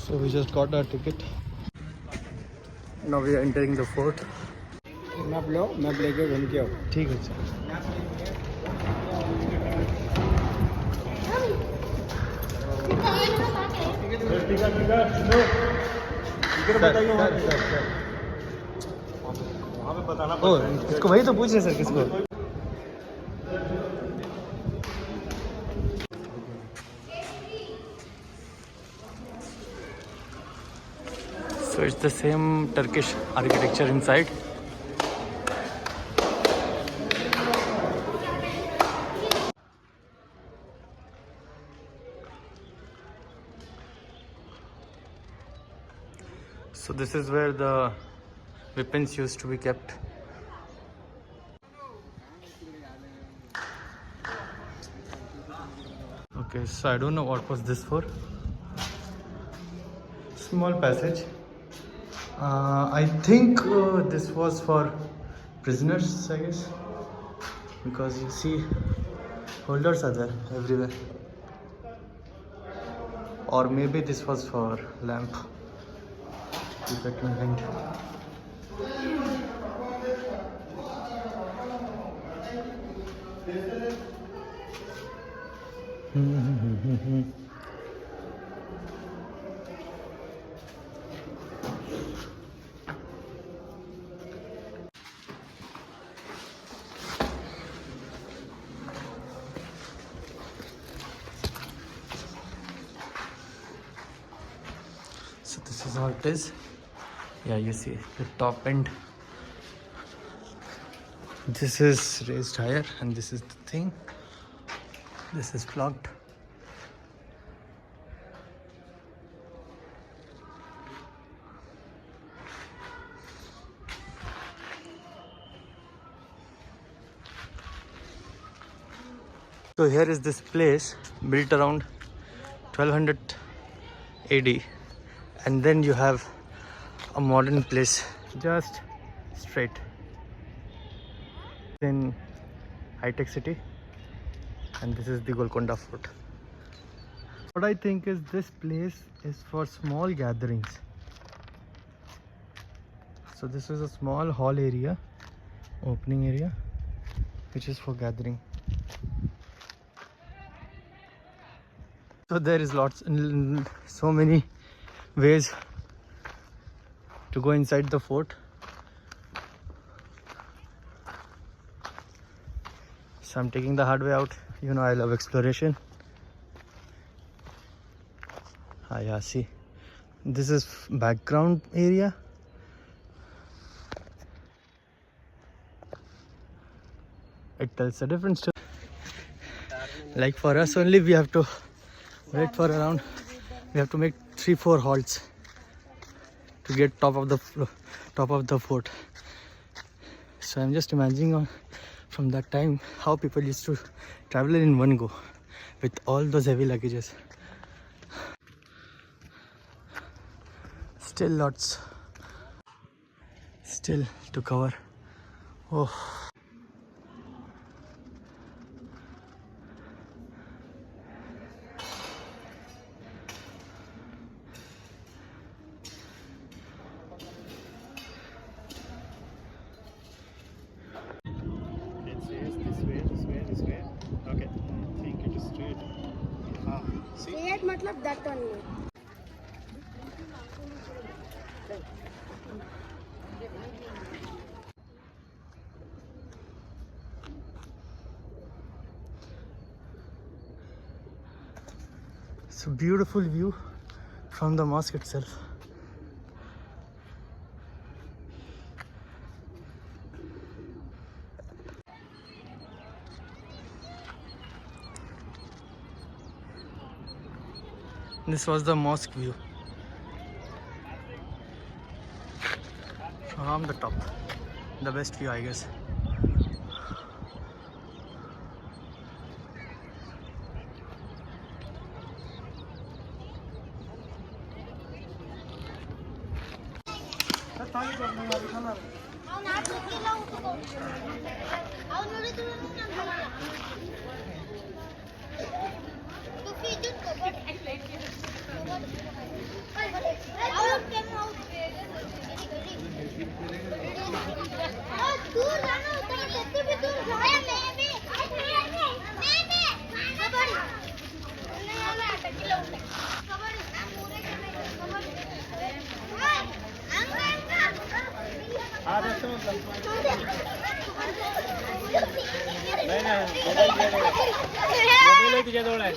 So we just got our ticket. Now we are entering the fort. Map low, map लेके घूम के आओ। ठीक है सर। इसको वही तो पूछ रहे सर किसको। So it's the same Turkish architecture inside. So this is where the weapons used to be kept. Okay, so I don't know what was this for. Small passage. I think this was for prisoners, I guess, because you see holders are there everywhere. Or maybe this was for lamp. Keep it in mind. So this is how it is. Yeah, you see the top end. This is raised higher, and this is the thing. This is blocked. So here is this place built around 1200 AD, and then you have a modern place just straight in high-tech city, and this is the Golconda Fort. What I think is this place is for small gatherings. So this is a small hall area, opening area, which is for gathering. So there is so many ways to go inside the fort. So I'm taking the hard way out. You know I love exploration. Yeah, see, this is background area. It tells a different story. Like for us only, we have to wait for around, we have to make 3-4 halts to get top of the fort. So I'm just imagining from that time how people used to travel in one go with all those heavy luggages. Still lots still to cover. Oh, मतलब that only. it's a beautiful view from the mosque itself. This was the mosque view from the top. The best view, I guess. नाही नाही, mobile तुझ्याजवळ आहे.